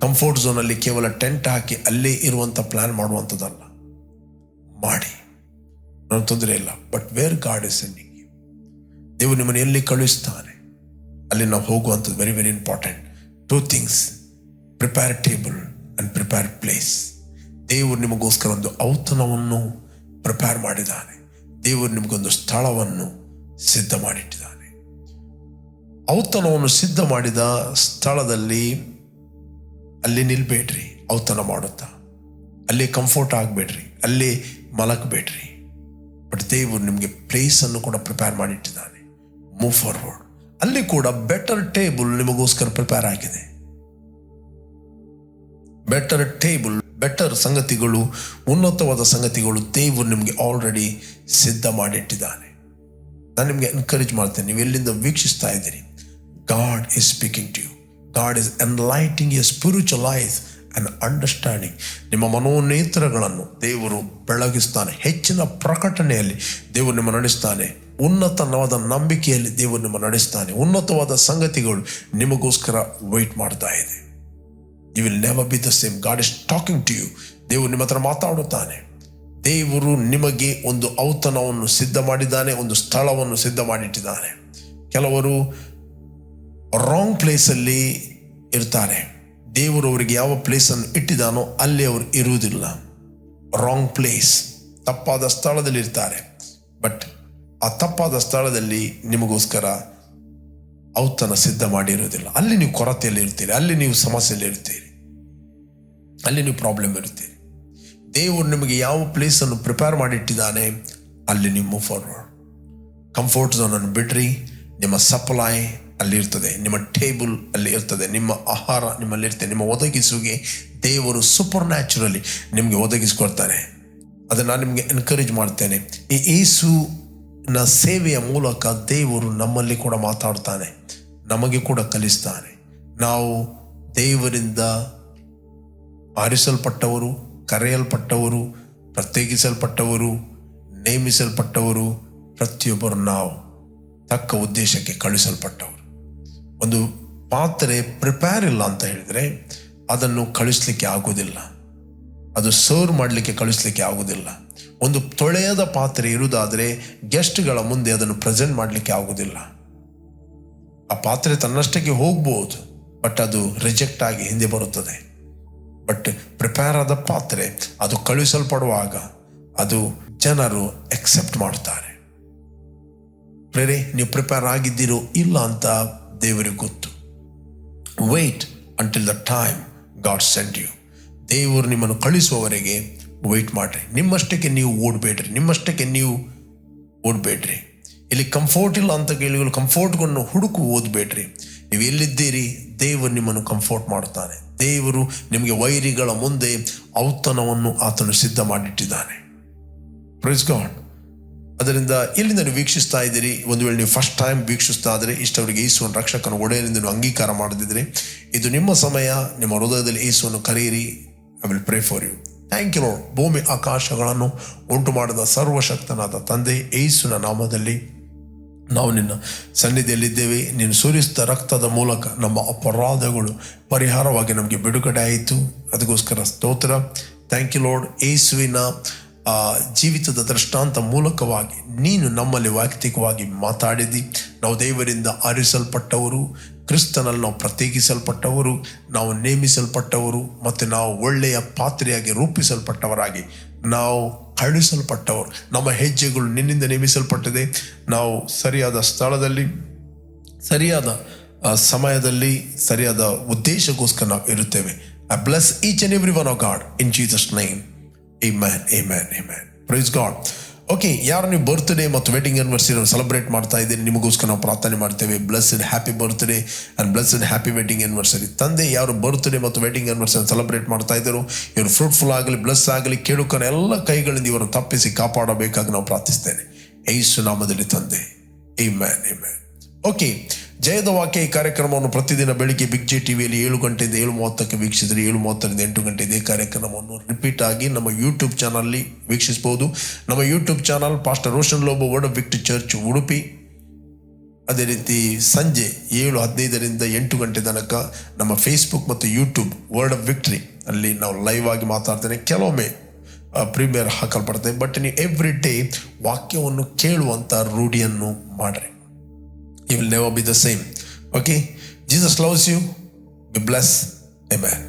ಕಂಫರ್ಟ್ ಝೋನಲ್ಲಿ ಕೇವಲ ಟೆಂಟ್ ಹಾಕಿ ಅಲ್ಲೇ ಇರುವಂಥ ಪ್ಲ್ಯಾನ್ ಮಾಡುವಂಥದ್ದಲ್ಲ. ಮಾಡಿ, ನಾನು ತೊಂದರೆ ಇಲ್ಲ. But where God is sending you, ದೇವರು ನಿಮ್ಮನ್ನು ಎಲ್ಲಿ ಕಳುಹಿಸ್ತಾನೆ ಅಲ್ಲಿ ನಾವು ಹೋಗುವಂಥದ್ದು very very important. 2 things: prepare table and prepare place. ದೇವರು ನಿಮಗೋಸ್ಕರ ಒಂದು ಔತಣವನ್ನು ಪ್ರಿಪೇರ್ ಮಾಡಿದ್ದಾನೆ. ದೇವರು ನಿಮಗೊಂದು ಸ್ಥಳವನ್ನು ಸಿದ್ಧ ಮಾಡಿಟ್ಟಿದ್ದಾನೆ. ಔತಣವನ್ನು ಸಿದ್ಧ ಮಾಡಿದ ಸ್ಥಳದಲ್ಲಿ ಅಲ್ಲಿ ನಿಲ್ಬೇಡ್ರಿ. ಔತಣ ಮಾಡುತ್ತಾ ಅಲ್ಲಿ ಕಂಫರ್ಟ್ ಆಗಬೇಡ್ರಿ, ಅಲ್ಲಿ ಮಲಗಬೇಡ್ರಿ. ಬಟ್ ದೇವರು ನಿಮಗೆ ಪ್ಲೇಸನ್ನು ಕೂಡ ಪ್ರಿಪೇರ್ ಮಾಡಿಟ್ಟಿದ್ದಾನೆ. Move forward. ಅಲ್ಲಿ ಕೂಡ ಬೆಟರ್ ಟೇಬಲ್ ನಿಮಗೋಸ್ಕರ ಪ್ರಿಪೇರ್ ಆಗಿದೆ. ಬೆಟರ್ ಟೇಬಲ್, ಬೆಟರ್ ಸಂಗತಿಗಳು, ಉನ್ನತವಾದ ಸಂಗತಿಗಳು ದೇವರು ನಿಮಗೆ ಆಲ್ರೆಡಿ ಸಿದ್ಧ ಮಾಡಿಟ್ಟಿದ್ದಾನೆ. ನಾನು ನಿಮಗೆ ಎನ್ಕರೇಜ್ ಮಾಡ್ತೇನೆ, ನೀವು ಎಲ್ಲಿಂದ ವೀಕ್ಷಿಸ್ತಾ ಇದ್ದೀರಿ, God is speaking to you. God is enlightening your spiritual life and understanding. ನಿಮ್ಮ ಮನೋನೇತ್ರಗಳನ್ನು ದೇವರು ಬೆಳಗಿಸ್ತಾನೆ. ಹೆಚ್ಚಿನ ಪ್ರಕಟಣೆಯಲ್ಲಿ ದೇವರು ನಿಮ್ಮ ನಡೆಸ್ತಾನೆ. ಉನ್ನತವಾದ ನಂಬಿಕೆಯಲ್ಲಿ ದೇವರು ನಿಮ್ಮ ನಡೆಸ್ತಾನೆ. ಉನ್ನತವಾದ ಸಂಗತಿಗಳು ನಿಮಗೋಸ್ಕರ ವೆಯ್ಟ್ ಮಾಡ್ತಾ ಇದೆ. You will never be the same. God is talking to you. ದೇವರು ನಿಮ್ಮ ಹತ್ರ ಮಾತಾಡುತ್ತಾನೆ. ದೇವರು ನಿಮಗೆ ಒಂದು ಔತಣವನ್ನು ಸಿದ್ಧ ಮಾಡಿದ್ದಾನೆ, ಒಂದು ಸ್ಥಳವನ್ನು ಸಿದ್ಧ ಮಾಡಿಟ್ಟಿದ್ದಾನೆ. ಕೆಲವರು ರಾಂಗ್ ಪ್ಲೇಸಲ್ಲಿ ಇರ್ತಾರೆ. ದೇವರು ಅವರಿಗೆ ಯಾವ ಪ್ಲೇಸನ್ನು ಇಟ್ಟಿದ್ದಾನೋ ಅಲ್ಲಿ ಅವರು ಇರುವುದಿಲ್ಲ. ರಾಂಗ್ ಪ್ಲೇಸ್, ತಪ್ಪಾದ ಸ್ಥಳದಲ್ಲಿ ಇರ್ತಾರೆ. ಬಟ್ ಆ ತಪ್ಪಾದ ಸ್ಥಳದಲ್ಲಿ ನಿಮಗೋಸ್ಕರ ಔತಣ ಸಿದ್ಧ ಮಾಡಿರೋದಿಲ್ಲ. ಅಲ್ಲಿ ನೀವು ಕೊರತೆಯಲ್ಲಿ ಇರ್ತೀರಿ, ಅಲ್ಲಿ ನೀವು ಸಮಸ್ಯೆಯಲ್ಲಿ ಇರ್ತೀರಿ, ಅಲ್ಲಿ ನೀವು ಪ್ರಾಬ್ಲಮ್ ಇರ್ತೀರಿ. ದೇವರು ನಿಮಗೆ ಯಾವ ಪ್ಲೇಸನ್ನು ಪ್ರಿಪೇರ್ ಮಾಡಿಟ್ಟಿದ್ದಾನೆ ಅಲ್ಲಿ ನೀವು ಮೂವ್ ಫಾರ್ವರ್ಡ್. ಕಂಫರ್ಟ್ ಝೋನನ್ನು ಬಿಡ್ರಿ. ನಿಮ್ಮ ಸಪ್ಲೈ ಅಲ್ಲಿ ಇರ್ತದೆ, ನಿಮ್ಮ ಟೇಬಲ್ ಅಲ್ಲಿ ಇರ್ತದೆ, ನಿಮ್ಮ ಆಹಾರ ನಿಮ್ಮಲ್ಲಿ ಇರ್ತದೆ. ನಿಮ್ಮ ಒದಗಿಸುವಿಗೆ ದೇವರು ಸೂಪರ್ ನ್ಯಾಚುರಲಿ ನಿಮಗೆ ಒದಗಿಸ್ಕೊಡ್ತಾನೆ. ಅದನ್ನು ನಾನು ನಿಮಗೆ ಎನ್ಕರೇಜ್ ಮಾಡ್ತೇನೆ. ಈ ಯೇಸುವಿನ ಸೇವೆಯ ಮೂಲಕ ದೇವರು ನಮ್ಮಲ್ಲಿ ಕೂಡ ಮಾತಾಡ್ತಾನೆ, ನಮಗೆ ಕೂಡ ಕಲಿಸ್ತಾನೆ. ನಾವು ದೇವರಿಂದ ಆರಿಸಲ್ಪಟ್ಟವರು, ಕರೆಯಲ್ಪಟ್ಟವರು, ಪ್ರತ್ಯೇಕಿಸಲ್ಪಟ್ಟವರು, ನೇಮಿಸಲ್ಪಟ್ಟವರು. ಪ್ರತಿಯೊಬ್ಬರು ನಾವು ತಕ್ಕ ಉದ್ದೇಶಕ್ಕೆ ಕಳಿಸಲ್ಪಟ್ಟವರು. ಒಂದು ಪಾತ್ರೆ ಪ್ರಿಪೇರ್ ಇಲ್ಲ ಅಂತ ಹೇಳಿದರೆ ಅದನ್ನು ಕಳಿಸ್ಲಿಕ್ಕೆ ಆಗೋದಿಲ್ಲ, ಅದು ಸರ್ವ್ ಮಾಡಲಿಕ್ಕೆ ಕಳಿಸ್ಲಿಕ್ಕೆ ಆಗೋದಿಲ್ಲ. ಒಂದು ತೊಳೆಯದ ಪಾತ್ರೆ ಇರುವುದಾದರೆ ಗೆಸ್ಟ್ಗಳ ಮುಂದೆ ಅದನ್ನು ಪ್ರೆಸೆಂಟ್ ಮಾಡಲಿಕ್ಕೆ ಆಗೋದಿಲ್ಲ. ಆ ಪಾತ್ರೆ ತನ್ನಷ್ಟಕ್ಕೆ ಹೋಗ್ಬೋದು, ಬಟ್ ಅದು ರಿಜೆಕ್ಟ್ ಆಗಿ ಹಿಂದೆ ಬರುತ್ತದೆ. ಬಟ್ ಪ್ರಿಪೇರ್ ಆದ ಪಾತ್ರೆ ಅದು ಕಳುಹಿಸಲ್ಪಡುವಾಗ ಅದು ಜನರು ಎಕ್ಸೆಪ್ಟ್ ಮಾಡ್ತಾರೆ. ಪ್ರೇರೆ, ನೀವು ಪ್ರಿಪೇರ್ ಆಗಿದ್ದೀರೋ ಇಲ್ಲ ಅಂತ ದೇವರಿಗೆ ಗೊತ್ತು. Wait until the time God send you. ದೇವರು ನಿಮ್ಮನ್ನು ಕಳಿಸುವವರೆಗೆ ವೆಯ್ಟ್ ಮಾಡಿರಿ. ನಿಮ್ಮಷ್ಟಕ್ಕೆ ನೀವು ಓಡಬೇಡ್ರಿ. ಇಲ್ಲಿ ಕಂಫರ್ಟ್ ಇಲ್ಲ ಅಂತ ಕೇಳಿ ಕಂಫರ್ಟ್ಗಳನ್ನು ಹುಡುಕು ಓದಬೇಡ್ರಿ. ನೀವು ಎಲ್ಲಿದ್ದೀರಿ, ದೇವರು ನಿಮ್ಮನ್ನು ಕಂಫರ್ಟ್ ಮಾಡ್ತಾನೆ. ದೇವರು ನಿಮಗೆ ವೈರಿಗಳ ಮುಂದೆ ಔತಣವನ್ನು ಆತನು ಸಿದ್ಧ ಮಾಡಿಟ್ಟಿದ್ದಾನೆ. Praise God. ಅದರಿಂದ ಎಲ್ಲಿಂದ ನೀವು ವೀಕ್ಷಿಸ್ತಾ ಇದ್ದೀರಿ, ಒಂದು ವೇಳೆ ನೀವು ಫಸ್ಟ್ ಟೈಮ್ ವೀಕ್ಷಿಸ್ತಾ ಇದ್ದರೆ, ಇಷ್ಟವರಿಗೆ ಯೇಸುವನ್ನು ರಕ್ಷಕನ ಒಡೆಯರಿಂದ ನೀವು ಅಂಗೀಕಾರ ಮಾಡದಿದ್ದರೆ, ಇದು ನಿಮ್ಮ ಸಮಯ. ನಿಮ್ಮ ಹೃದಯದಲ್ಲಿ ಯೇಸುವನ್ನು ಕರೆಯಿರಿ. I will pray for you. Thank you Lord. ಭೂಮಿ ಆಕಾಶಗಳನ್ನು ಉಂಟು ಮಾಡಿದ ಸರ್ವಶಕ್ತನಾದ ತಂದೆ, ಯೇಸುವಿನ ನಾಮದಲ್ಲಿ ನಾವು ನಿನ್ನ ಸನ್ನಿಧಿಯಲ್ಲಿದ್ದೇವೆ. ನೀನು ಸುರಿಸಿದ ರಕ್ತದ ಮೂಲಕ ನಮ್ಮ ಅಪರಾಧಗಳು ಪರಿಹಾರವಾಗಿ ನಮಗೆ ಬಿಡುಗಡೆ ಆಯಿತು. ಅದಕ್ಕೋಸ್ಕರ ಸ್ತೋತ್ರ. Thank you Lord. ಯೇಸುವಿನ ಜೀವಿತದ ದೃಷ್ಟಾಂತ ಮೂಲಕವಾಗಿ ನೀನು ನಮ್ಮಲ್ಲಿ ವೈಯಕ್ತಿಕವಾಗಿ ಮಾತಾಡಿದಿ. ನಾವು ದೇವರಿಂದ ಆರಿಸಲ್ಪಟ್ಟವರು, ಕ್ರಿಸ್ತನಲ್ಲಿ ನಾವು ಪ್ರತ್ಯೇಕಿಸಲ್ಪಟ್ಟವರು, ನಾವು ನೇಮಿಸಲ್ಪಟ್ಟವರು ಮತ್ತು ನಾವು ಒಳ್ಳೆಯ ಪಾತ್ರೆಯಾಗಿ ರೂಪಿಸಲ್ಪಟ್ಟವರಾಗಿ ನಾವು ಕಳುಹಿಸಲ್ಪಟ್ಟವರು. ನಮ್ಮ ಹೆಜ್ಜೆಗಳು ನಿನ್ನಿಂದ ನೇಮಿಸಲ್ಪಟ್ಟಿದೆ. ನಾವು ಸರಿಯಾದ ಸ್ಥಳದಲ್ಲಿ, ಸರಿಯಾದ ಸಮಯದಲ್ಲಿ, ಸರಿಯಾದ ಉದ್ದೇಶಕ್ಕೋಸ್ಕರ ನಾವು ಇರುತ್ತೇವೆ. I bless each and every one of God in Jesus' name. Amen, amen, amen. Praise God. Okay, ಯಾರು ನೀವು ಬರ್ತ್ಡೇ ಮತ್ತು ವೆಡ್ಡಿಂಗ್ ಆ್ಯನಿವರ್ಸರಿ ಸೆಲೆಬ್ರೇಟ್ ಮಾಡ್ತಾ ಇದ್ದೀರಿ, ನಿಮಗೋಸ್ಕರ ನಾವು ಪ್ರಾರ್ಥನೆ ಮಾಡ್ತೇವೆ. Blessed happy birthday and blessed happy wedding anniversary. ತಂದೆ, ಯಾರು ಬರ್ತ್ಡೇ ಮತ್ತು ವೆಡ್ಡಿಂಗ್ ಆ್ಯನಿವರ್ಸರಿ ಸೆಲೆಬ್ರೇಟ್ ಮಾಡ್ತಾ ಇದ್ದಾರೋ ಇವರು ಫ್ರೂಟ್ಫುಲ್ ಆಗಲಿ, ಬ್ಲೆಸ್ ಆಗಲಿ, ಕೇಳುಕನ ಎಲ್ಲ ಕೈಗಳಿಂದ ಇವರನ್ನು ತಪ್ಪಿಸಿ ಕಾಪಾಡಬೇಕಾಗಿ ನಾವು ಪ್ರಾರ್ಥಿಸ್ತೇನೆ ಯೇಸು ನಾಮದಲ್ಲಿ ತಂದೆ. Amen, amen. ಓಕೆ, ಜಯದ ವಾಕ್ಯ ಈ ಕಾರ್ಯಕ್ರಮವನ್ನು ಪ್ರತಿದಿನ ಬೆಳಿಗ್ಗೆ ಬಿಗ್ ಜೆ ಟಿವಿಯಲ್ಲಿ 7 ಗಂಟೆಯಿಂದ 7:30 ವೀಕ್ಷಿಸಿದರೆ 7:30ರಿಂದ 8 ಗಂಟೆ ಇದೇ ಕಾರ್ಯಕ್ರಮವನ್ನು ರಿಪೀಟ್ ಆಗಿ ನಮ್ಮ ಯೂಟ್ಯೂಬ್ ಚಾನಲ್ಲಿ ವೀಕ್ಷಿಸಬಹುದು. ನಮ್ಮ YouTube channel pastor Roshan Lobo word of victory church Udupi. ಅದೇ ರೀತಿ ಸಂಜೆ 7:15ರಿಂದ 8 ಗಂಟೆ ತನಕ ನಮ್ಮ ಫೇಸ್ಬುಕ್ ಮತ್ತು ಯೂಟ್ಯೂಬ್ ವರ್ಡ್ ಆಫ್ ವಿಕ್ಟರಿ ಅಲ್ಲಿ ನಾವು ಲೈವ್ ಆಗಿ ಮಾತಾಡ್ತೇನೆ. ಕೆಲವೊಮ್ಮೆ ಪ್ರೀಮಿಯರ್ ಹಾಕಲ್ಪಡ್ತೇನೆ. ಬಟ್ ನೀವು ಎವ್ರಿ ಡೇ ವಾಕ್ಯವನ್ನು ಕೇಳುವಂಥ ರೂಢಿಯನ್ನು ಮಾಡ್ರಿ. You will never be the same. Okay? Jesus loves you. Be blessed. Amen.